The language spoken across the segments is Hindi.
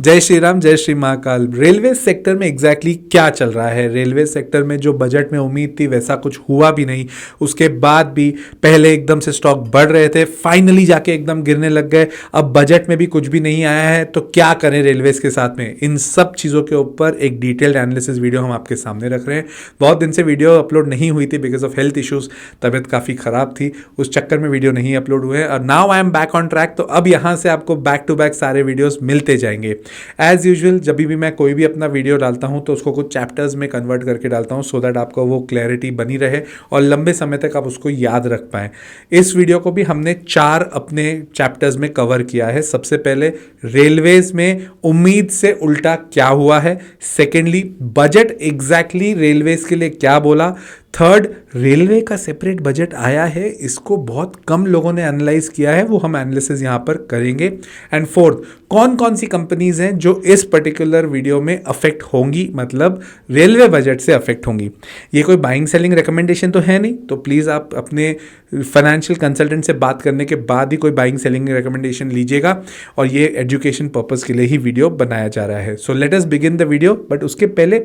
जय श्री राम, जय श्री महाकाल। रेलवे सेक्टर में एग्जैक्टली क्या चल रहा है? रेलवे सेक्टर में जो बजट में उम्मीद थी वैसा कुछ हुआ भी नहीं। उसके बाद भी पहले एकदम से स्टॉक बढ़ रहे थे, फाइनली जाके एकदम गिरने लग गए। अब बजट में भी कुछ भी नहीं आया है, तो क्या करें रेलवेज के साथ में? इन सब चीज़ों के ऊपर एक डिटेल्ड एनालिसिस वीडियो हम आपके सामने रख रहे हैं। बहुत दिन से वीडियो अपलोड नहीं हुई थी बिकॉज ऑफ हेल्थ इश्यूज, तबियत काफ़ी ख़राब थी, उस चक्कर में वीडियो नहीं अपलोड हुए हैं। और now I am back on track, तो अब यहाँ से आपको बैक टू बैक सारे वीडियोज़ मिलते जाएंगे। एज यूजुअल जब भी मैं कोई भी अपना वीडियो डालता हूं तो उसको कुछ चैप्टर्स में कन्वर्ट करके डालता हूं, सो दैट आपको वो क्लैरिटी बनी रहे और लंबे समय तक आप उसको याद रख पाएं। इस वीडियो को भी हमने 4 अपने चैप्टर्स में कवर किया है। सबसे पहले रेलवेज में उम्मीद से उल्टा क्या हुआ है, सेकेंडली बजट एग्जैक्टली रेलवेज के लिए क्या बोला, थर्ड रेलवे का सेपरेट बजट आया है, इसको बहुत कम लोगों ने एनालाइज किया है, वो हम एनालिसिस यहाँ पर करेंगे। एंड फोर्थ, कौन कौन सी कंपनीज हैं जो इस पर्टिकुलर वीडियो में अफेक्ट होंगी, मतलब रेलवे बजट से अफेक्ट होंगी। ये कोई बाइंग सेलिंग रिकमेंडेशन तो है नहीं, तो प्लीज़ आप अपने फाइनेंशियल कंसल्टेंट से बात करने के बाद ही कोई बाइंग सेलिंग रिकमेंडेशन लीजिएगा, और ये एजुकेशन पर्पज़ के लिए ही वीडियो बनाया जा रहा है। So let us begin the video, but उसके पहले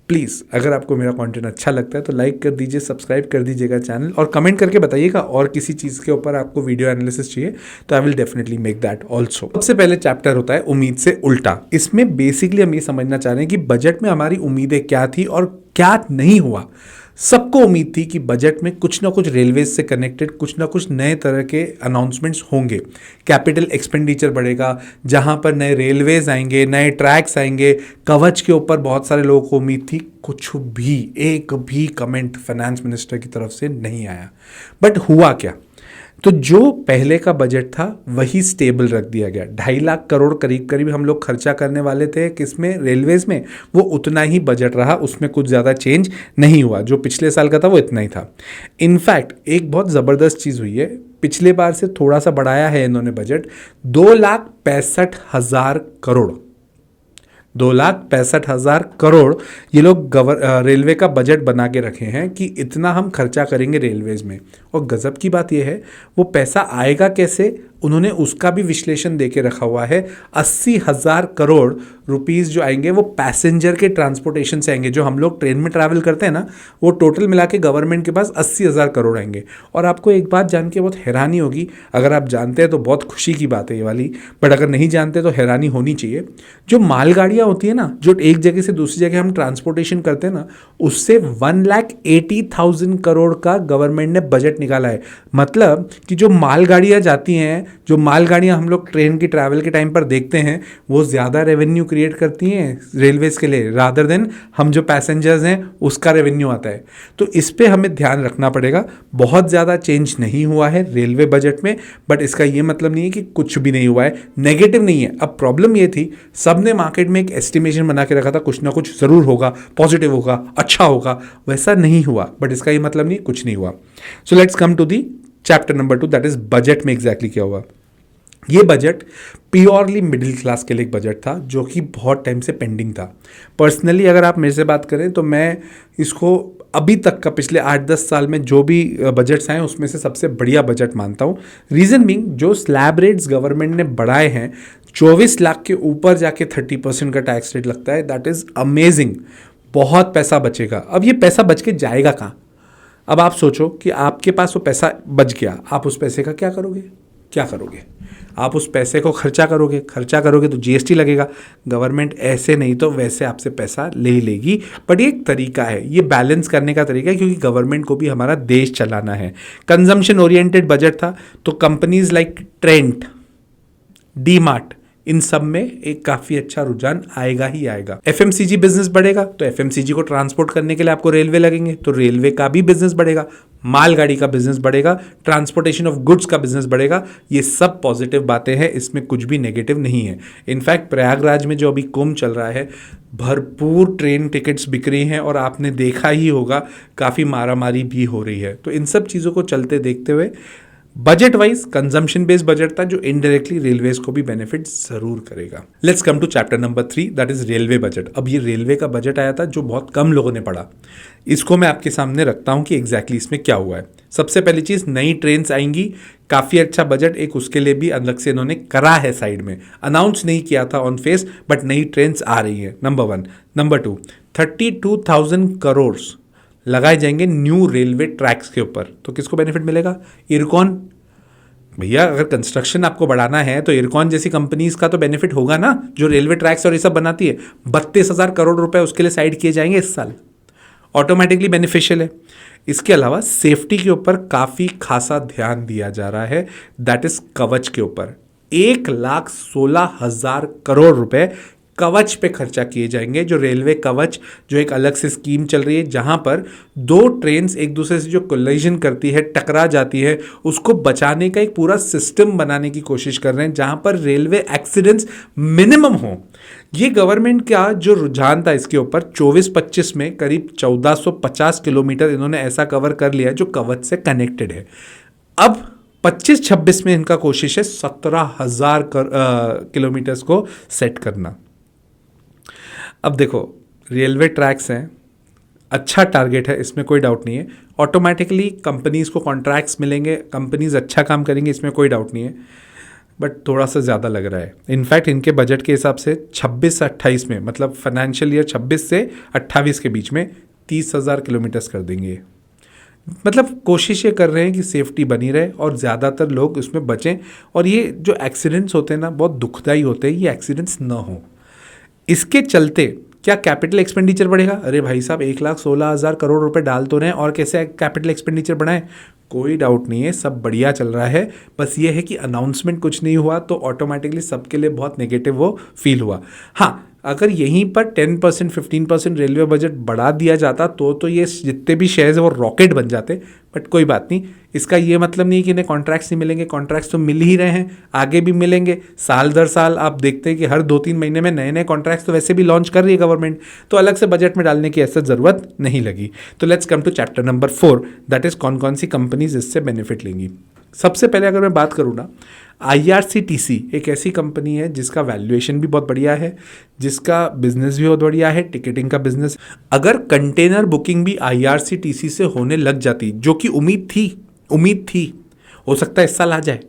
प्लीज़ अगर आपको मेरा कंटेंट अच्छा लगता है तो लाइक कर दीजिए, सब्सक्राइब कर दीजिएगा चैनल, और कमेंट करके बताइएगा और किसी चीज़ के ऊपर आपको वीडियो एनालिसिस चाहिए तो I will definitely make that also. सबसे पहले चैप्टर होता है उम्मीद से उल्टा। इसमें बेसिकली हम ये समझना चाह रहे हैं कि बजट में हमारी उम्मीदें क्या थी और क्या नहीं हुआ। सबको उम्मीद थी कि बजट में कुछ ना कुछ रेलवेज से कनेक्टेड कुछ ना कुछ नए तरह के अनाउंसमेंट्स होंगे। कैपिटल एक्सपेंडिचर बढ़ेगा, जहां पर नए रेलवेज आएंगे, नए ट्रैक्स आएंगे। कवच के ऊपर बहुत सारे लोगों को उम्मीद थी, कुछ भी एक भी कमेंट फाइनेंस मिनिस्टर की तरफ से नहीं आया। बट हुआ क्या? तो जो पहले का बजट था वही स्टेबल रख दिया गया। 2.5 लाख करोड़ करीब करीब हम लोग खर्चा करने वाले थे किसमें, रेलवेज में, वो उतना ही बजट रहा, उसमें कुछ ज़्यादा चेंज नहीं हुआ। जो पिछले साल का था वो इतना ही था। इनफैक्ट एक बहुत ज़बरदस्त चीज़ हुई है, पिछले बार से थोड़ा सा बढ़ाया है इन्होंने बजट, 2,65,000 करोड़, 2,65,000 करोड़ ये लोग रेलवे का बजट बना के रखे हैं कि इतना हम खर्चा करेंगे रेलवेज में। और गजब की बात यह है, वो पैसा आएगा कैसे, उन्होंने उसका भी विश्लेषण देके रखा हुआ है। 80,000 करोड़ रुपीस जो आएंगे वो पैसेंजर के ट्रांसपोर्टेशन से आएंगे। जो हम लोग ट्रेन में ट्रैवल करते हैं ना, वो टोटल मिला के गवर्नमेंट के पास 80,000 करोड़ आएंगे। और आपको एक बात जान के बहुत हैरानी होगी, अगर आप जानते हैं तो बहुत खुशी की बात है ये वाली, बट अगर नहीं जानते तो हैरानी होनी चाहिए। जो मालगाड़ियाँ होती है ना, जो एक जगह से दूसरी जगह हम ट्रांसपोर्टेशन करते हैं ना, उससे 1,80,000 करोड़ का गवर्नमेंट ने बजट निकाला है। मतलब कि जो मालगाड़ियाँ जाती हैं, जो मालगाड़ियाँ हम लोग ट्रेन की ट्रैवल के टाइम पर देखते हैं, वो ज़्यादा रेवेन्यू क्रिएट करती हैं रेलवेज के लिए, रादर देन हम जो पैसेंजर्स हैं उसका रेवेन्यू आता है। तो इस पे हमें ध्यान रखना पड़ेगा। बहुत ज़्यादा चेंज नहीं हुआ है रेलवे बजट में, बट इसका ये मतलब नहीं है कि कुछ भी नहीं हुआ है, नेगेटिव नहीं है। अब प्रॉब्लम ये थी, सबने मार्केट में एक एस्टिमेशन बना के रखा था, कुछ ना कुछ ज़रूर होगा, पॉजिटिव होगा, अच्छा होगा। वैसा नहीं हुआ, बट इसका ये मतलब नहीं कुछ नहीं हुआ। So let's come to the chapter number 2, that is budget में एग्जैक्टली क्या हुआ। ये बजट प्योरली मिडिल क्लास के लिए एक बजट था, जो कि बहुत टाइम से पेंडिंग था। पर्सनली अगर आप मेरे से बात करें तो मैं इसको अभी तक का पिछले 8-10 साल में जो भी बजट्स आए उसमें से सबसे बढ़िया बजट मानता हूँ। रीज़न बीइंग, जो स्लैब रेट्स गवर्नमेंट ने बढ़ाए हैं, 24 लाख के ऊपर जाके 30% का टैक्स रेट लगता है, दैट इज़ अमेजिंग। बहुत पैसा बचेगा। अब ये पैसा बच के जाएगा कहाँ? अब आप सोचो कि आपके पास वो पैसा बच गया, आप उस पैसे का क्या करोगे? क्या करोगे? आप उस पैसे को खर्चा करोगे तो जीएसटी लगेगा। गवर्नमेंट ऐसे नहीं तो वैसे आपसे पैसा ले ही लेगी, बट ये एक तरीका है, ये बैलेंस करने का तरीका है, क्योंकि गवर्नमेंट को भी हमारा देश चलाना है। कंजम्पशन ओरिएंटेड बजट था, तो companies like Trent, D Mart, इन सब में एक काफ़ी अच्छा रुझान आएगा ही आएगा। एफएमसीजी बिजनेस बढ़ेगा, तो एफएमसीजी को ट्रांसपोर्ट करने के लिए आपको रेलवे लगेंगे, तो रेलवे का भी बिजनेस बढ़ेगा, मालगाड़ी का बिजनेस बढ़ेगा, ट्रांसपोर्टेशन ऑफ गुड्स का बिजनेस बढ़ेगा। ये सब पॉजिटिव बातें हैं, इसमें कुछ भी नेगेटिव नहीं है। इनफैक्ट प्रयागराज में जो अभी कुंभ चल रहा है, भरपूर ट्रेन टिकट्स बिक रही हैं, और आपने देखा ही होगा काफ़ी मारामारी भी हो रही है। तो इन सब चीज़ों को चलते देखते हुए budget wise consumption based budget था, जो इनडायरेक्टली रेलवेज को भी बेनिफिट जरूर करेगा। Let's come to chapter number 3, that is railway budget. अब ये रेलवे का बजट आया था जो बहुत कम लोगों ने पढ़ा, इसको मैं आपके सामने रखता हूं कि एग्जैक्टली इसमें क्या हुआ है। सबसे पहली चीज, नई ट्रेन्स आएंगी, काफ़ी अच्छा बजट एक उसके लिए भी अलग से इन्होंने करा है साइड में, अनाउंस नहीं किया था ऑन फेस, बट नई ट्रेंड्स आ रही है, नंबर 1। नंबर 2, 32,000 करोड़ लगाए जाएंगे न्यू रेलवे ट्रैक्स के ऊपर। तो किसको बेनिफिट मिलेगा? इरकॉन। भैया अगर कंस्ट्रक्शन आपको बढ़ाना है तो इरकॉन जैसी कंपनीज का तो बेनिफिट होगा ना, जो रेलवे ट्रैक्स और ये सब बनाती है। 32,000 करोड़ रुपए उसके लिए साइड किए जाएंगे इस साल, ऑटोमेटिकली बेनिफिशियल है। इसके अलावा सेफ्टी के ऊपर काफ़ी खासा ध्यान दिया जा रहा है, दैट इज कवच के ऊपर। 1,16,000 करोड़ रुपए कवच पे खर्चा किए जाएंगे, जो रेलवे कवच, जो एक अलग से स्कीम चल रही है जहां पर 2 ट्रेन्स एक दूसरे से जो कोलिजन करती है, टकरा जाती है, उसको बचाने का एक पूरा सिस्टम बनाने की कोशिश कर रहे हैं जहां पर रेलवे एक्सीडेंट्स मिनिमम हो। ये गवर्नमेंट का जो रुझान था इसके ऊपर 24-25 में करीब 1450 किलोमीटर इन्होंने ऐसा कवर कर लिया है जो कवच से कनेक्टेड है। अब 25-26 में इनका कोशिश है 17,000 किलोमीटर्स को सेट करना। अब देखो, रेलवे ट्रैक्स हैं, अच्छा टारगेट है, इसमें कोई डाउट नहीं है। ऑटोमेटिकली कंपनीज को कॉन्ट्रैक्ट्स मिलेंगे, कंपनीज अच्छा काम करेंगे, इसमें कोई डाउट नहीं है, बट थोड़ा सा ज़्यादा लग रहा है। इनफैक्ट इनके बजट के हिसाब से 26 से 28 में, मतलब फाइनेंशियल ईयर 26 से 28 के बीच में 30,000 किलोमीटर्स कर देंगे। मतलब कोशिश ये कर रहे हैं कि सेफ्टी बनी रहे और ज़्यादातर लोग उसमें बचें, और ये जो एक्सीडेंट्स होते हैं ना, बहुत दुखदाई होते हैं, ये एक्सीडेंट्स ना हो। इसके चलते क्या कैपिटल एक्सपेंडिचर बढ़ेगा? अरे भाई साहब, 1,16,000 करोड़ रुपए डाल तो रहे हैं, और कैसे कैपिटल एक्सपेंडिचर बढ़ाएं? कोई डाउट नहीं है, सब बढ़िया चल रहा है। बस ये है कि अनाउंसमेंट कुछ नहीं हुआ तो ऑटोमेटिकली सबके लिए बहुत नेगेटिव वो फील हुआ। हाँ, अगर यहीं पर 10% 15% रेलवे बजट बढ़ा दिया जाता तो ये जितने भी शेयर्स है वो रॉकेट बन जाते, बट कोई बात नहीं। इसका ये मतलब नहीं कि इन्हें कॉन्ट्रैक्ट्स नहीं मिलेंगे, कॉन्ट्रैक्ट्स तो मिल ही रहे हैं, आगे भी मिलेंगे। साल दर साल आप देखते हैं कि हर 2-3 महीने में नए नए कॉन्ट्रैक्ट्स तो वैसे भी लॉन्च कर रही है गवर्नमेंट, तो अलग से बजट में डालने की ऐसा ज़रूरत नहीं लगी। तो let's come to chapter number 4, that is कौन कौन सी कंपनीज इससे बेनिफिट लेंगी। सबसे पहले अगर मैं बात करूँ ना, IRCTC एक ऐसी कंपनी है जिसका वैल्यूएशन भी बहुत बढ़िया है, जिसका बिजनेस भी बहुत बढ़िया है, टिकटिंग का बिजनेस। अगर कंटेनर बुकिंग भी IRCTC से होने लग जाती, जो कि उम्मीद थी, हो सकता है इस साल आ जाए,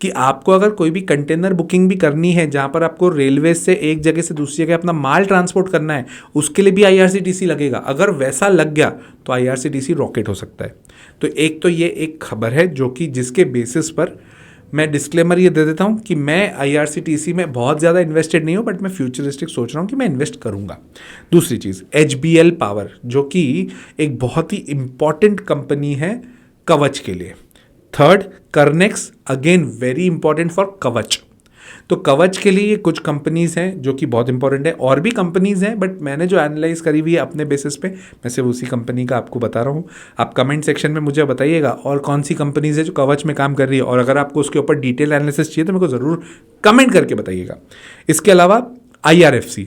कि आपको अगर कोई भी कंटेनर बुकिंग भी करनी है जहाँ पर आपको रेलवे से एक जगह से दूसरी जगह अपना माल ट्रांसपोर्ट करना है, उसके लिए भी IRCTC लगेगा। अगर वैसा लग गया तो IRCTC रॉकेट हो सकता है। तो एक तो ये एक खबर है जो कि जिसके बेसिस पर मैं डिस्क्लेमर ये दे देता हूँ कि मैं IRCTC में बहुत ज़्यादा इन्वेस्टेड नहीं हूँ, बट मैं फ्यूचरिस्टिक सोच रहा हूँ कि मैं इन्वेस्ट करूँगा। दूसरी चीज़, HBL पावर, जो कि एक बहुत ही इंपॉर्टेंट कंपनी है कवच के लिए। थर्ड, कर्नेक्स, again very important for Kavach. तो कवच के लिए कुछ कंपनीज हैं जो कि बहुत इंपॉर्टेंट है, और भी कंपनीज हैं, बट मैंने जो एनालाइज करी हुई है अपने बेसिस पे, मैं सिर्फ उसी कंपनी का आपको बता रहा हूँ। आप कमेंट सेक्शन में मुझे बताइएगा और कौन सी कंपनीज है जो कवच में काम कर रही है, और अगर आपको उसके ऊपर डिटेल एनालिसिस चाहिए तो मेरे को ज़रूर कमेंट करके बताइएगा। इसके अलावा IRFC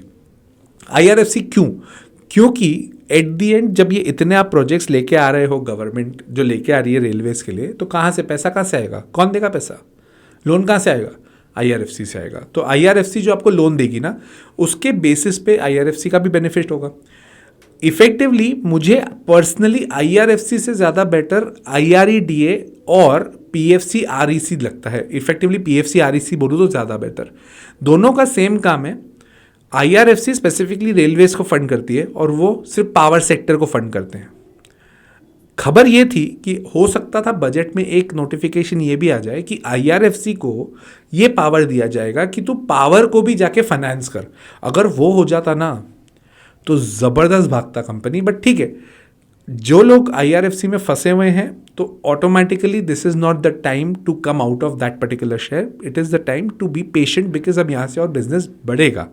क्योंकि एट दी एंड जब ये इतने आप प्रोजेक्ट्स लेके आ रहे हो, गवर्नमेंट जो लेके आ रही है रेलवेज के लिए, तो कहाँ से पैसा आएगा? कौन देगा पैसा? लोन कहाँ से आएगा? IRFC से आएगा। तो IRFC जो आपको लोन देगी ना, उसके बेसिस पे IRFC का भी बेनिफिट होगा। इफेक्टिवली मुझे पर्सनली IRFC से ज़्यादा बेटर IREDA और PFC REC लगता है। इफेक्टिवली PFC REC बोलूँ तो ज़्यादा बेटर। दोनों का सेम काम है। IRFC स्पेसिफिकली रेलवेज को फंड करती है और वो सिर्फ पावर सेक्टर को फंड करते हैं। खबर ये थी कि हो सकता था बजट में एक नोटिफिकेशन ये भी आ जाए कि IRFC को ये पावर दिया जाएगा कि तू पावर को भी जाके फाइनेंस कर। अगर वो हो जाता ना तो ज़बरदस्त भागता कंपनी। बट ठीक है, जो लोग IRFC में फंसे हुए हैं तो automatically this is not the time to come out of that particular share, it is the time to be patient, because अब यहाँ से और बिजनेस बढ़ेगा।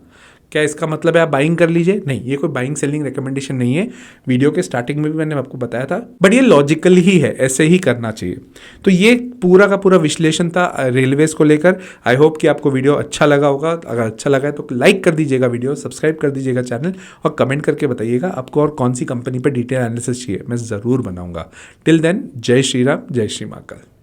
क्या इसका मतलब है आप बाइंग कर लीजिए? नहीं, ये कोई बाइंग सेलिंग रिकमेंडेशन नहीं है। वीडियो के स्टार्टिंग में भी मैंने आपको बताया था, बट ये लॉजिकल ही है, ऐसे ही करना चाहिए। तो ये पूरा का पूरा विश्लेषण था रेलवेज को लेकर। आई होप कि आपको वीडियो अच्छा लगा होगा। अगर अच्छा लगा है तो लाइक कर दीजिएगा वीडियो, सब्सक्राइब कर दीजिएगा चैनल, और कमेंट करके बताइएगा आपको और कौन सी कंपनी पर डिटेल एनालिसिस चाहिए, मैं ज़रूर बनाऊंगा। टिल देन, जय श्री राम, जय श्री महाकाल।